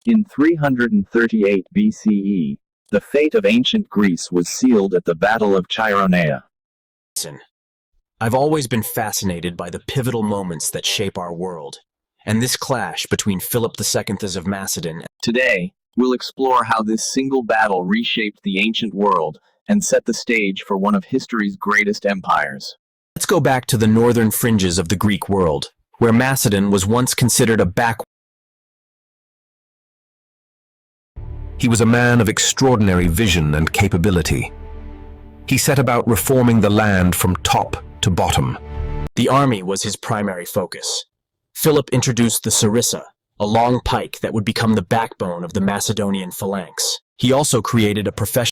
In 338 BCE, the fate of ancient Greece was sealed at the Battle of Chaeronea. I've always been fascinated by the pivotal moments that shape our world, and this clash between Philip II of Macedon. Today, we'll explore how this single battle reshaped the ancient world and set the stage for one of history's greatest empires. Let's go back to the northern fringes of the Greek world, where Macedon was once considered a backward. He was a man of extraordinary vision and capability. He set about reforming the land from top to bottom. The army was his primary focus. Philip introduced the sarissa, a long pike that would become the backbone of the Macedonian phalanx. He also created a professional.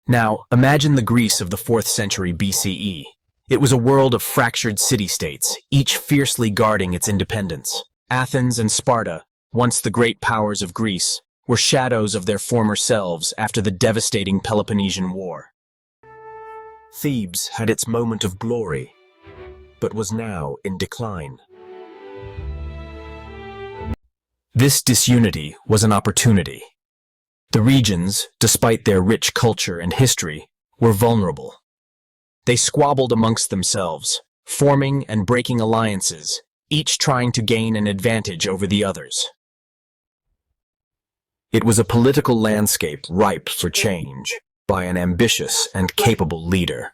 Now, imagine the Greece of the 4th century BCE. It was a world of fractured city-states, each fiercely guarding its independence. Athens and Sparta, once the great powers of Greece, were shadows of their former selves after the devastating Peloponnesian War. Thebes had its moment of glory, but was now in decline. This disunity was an opportunity. The regions, despite their rich culture and history, were vulnerable. They squabbled amongst themselves, forming and breaking alliances, each trying to gain an advantage over the others. It was a political landscape ripe for change by an ambitious and capable leader.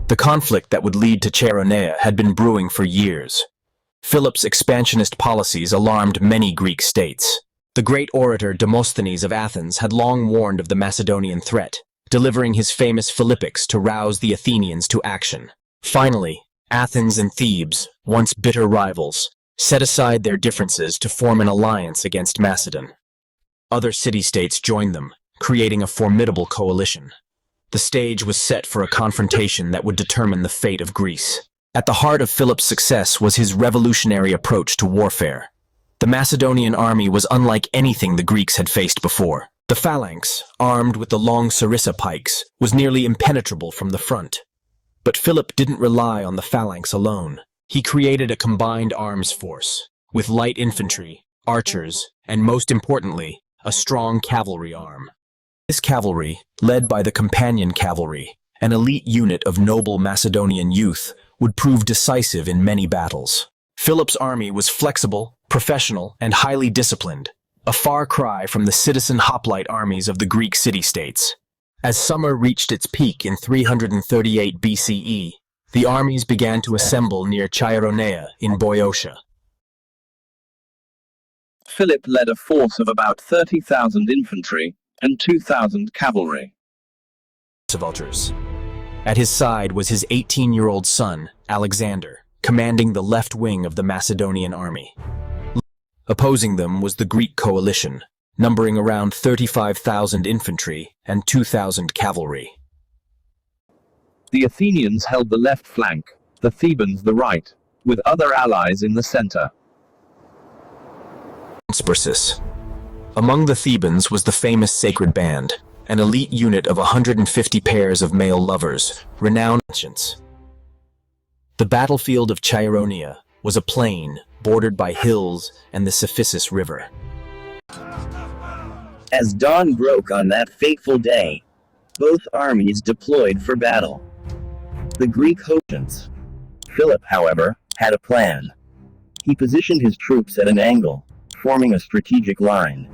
The conflict that would lead to Chaeronea had been brewing for years. Philip's expansionist policies alarmed many Greek states. The great orator Demosthenes of Athens had long warned of the Macedonian threat, delivering his famous Philippics to rouse the Athenians to action. Finally, Athens and Thebes, once bitter rivals, set aside their differences to form an alliance against Macedon. Other city-states joined them, creating a formidable coalition. The stage was set for a confrontation that would determine the fate of Greece. At the heart of Philip's success was his revolutionary approach to warfare. The Macedonian army was unlike anything the Greeks had faced before. The phalanx, armed with the long sarissa pikes, was nearly impenetrable from the front. But Philip didn't rely on the phalanx alone. He created a combined arms force, with light infantry, archers, and most importantly, a strong cavalry arm. This cavalry, led by the companion cavalry, an elite unit of noble Macedonian youth, would prove decisive in many battles. Philip's army was flexible, professional, and highly disciplined, a far cry from the citizen hoplite armies of the Greek city-states. As summer reached its peak in 338 BCE, the armies began to assemble near Chaeronea in Boeotia. Philip led a force of about 30,000 infantry and 2,000 cavalry. Vultures. At his side was his 18-year-old son, Alexander, commanding the left wing of the Macedonian army. Opposing them was the Greek coalition, numbering around 35,000 infantry and 2,000 cavalry. The Athenians held the left flank, the Thebans the right, with other allies in the center. Among the Thebans was the famous Sacred Band, an elite unit of 150 pairs of male lovers, renowned ancients. The battlefield of Chaeronea was a plain bordered by hills and the Cephissus River. As dawn broke on that fateful day, both armies deployed for battle. The Greek hosts. Philip, however, had a plan. He positioned his troops at an angle, forming a strategic line.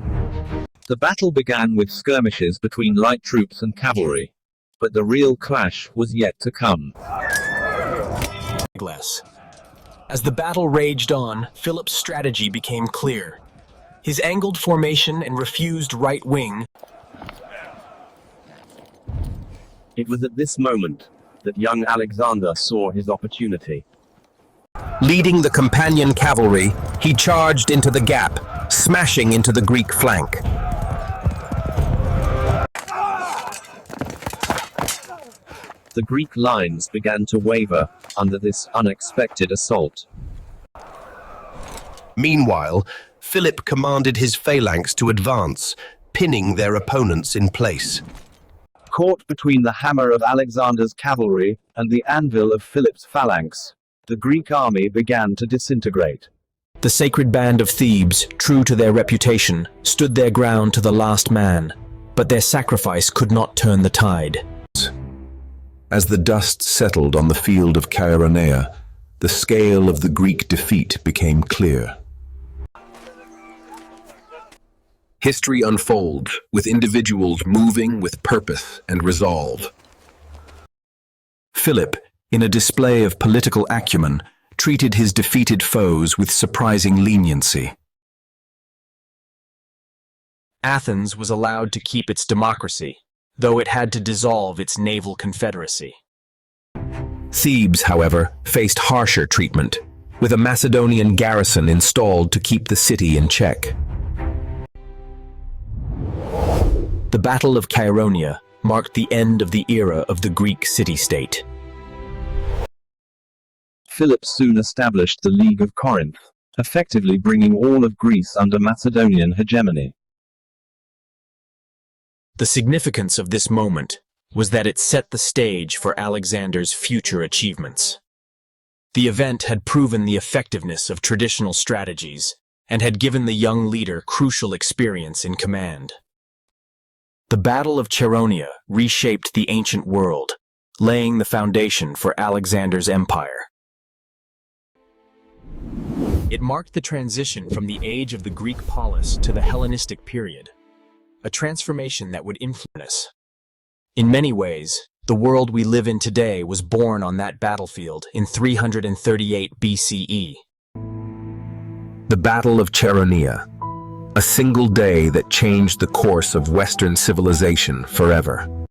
The battle began with skirmishes between light troops and cavalry, but the real clash was yet to come. As the battle raged on, Philip's strategy became clear. His angled formation and refused right wing. It was at this moment that young Alexander saw his opportunity. Leading the companion cavalry, he charged into the gap, smashing into the Greek flank. The Greek lines began to waver under this unexpected assault. Meanwhile, Philip commanded his phalanx to advance, pinning their opponents in place. Caught between the hammer of Alexander's cavalry and the anvil of Philip's phalanx, the Greek army began to disintegrate. The sacred band of Thebes, true to their reputation, stood their ground to the last man, but their sacrifice could not turn the tide. As the dust settled on the field of Chaeronea, the scale of the Greek defeat became clear. History unfolds, with individuals moving with purpose and resolve. Philip, in a display of political acumen, treated his defeated foes with surprising leniency. Athens was allowed to keep its democracy, though it had to dissolve its naval confederacy. Thebes, however, faced harsher treatment, with a Macedonian garrison installed to keep the city in check. The Battle of Chaeronea marked the end of the era of the Greek city-state. Philip soon established the League of Corinth, effectively bringing all of Greece under Macedonian hegemony. The significance of this moment was that it set the stage for Alexander's future achievements. The event had proven the effectiveness of traditional strategies and had given the young leader crucial experience in command. The Battle of Chaeronea reshaped the ancient world, laying the foundation for Alexander's empire. It marked the transition from the age of the Greek polis to the Hellenistic period, a transformation that would influence us. In many ways, the world we live in today was born on that battlefield in 338 BCE. The Battle of Chaeronea, a single day that changed the course of Western civilization forever.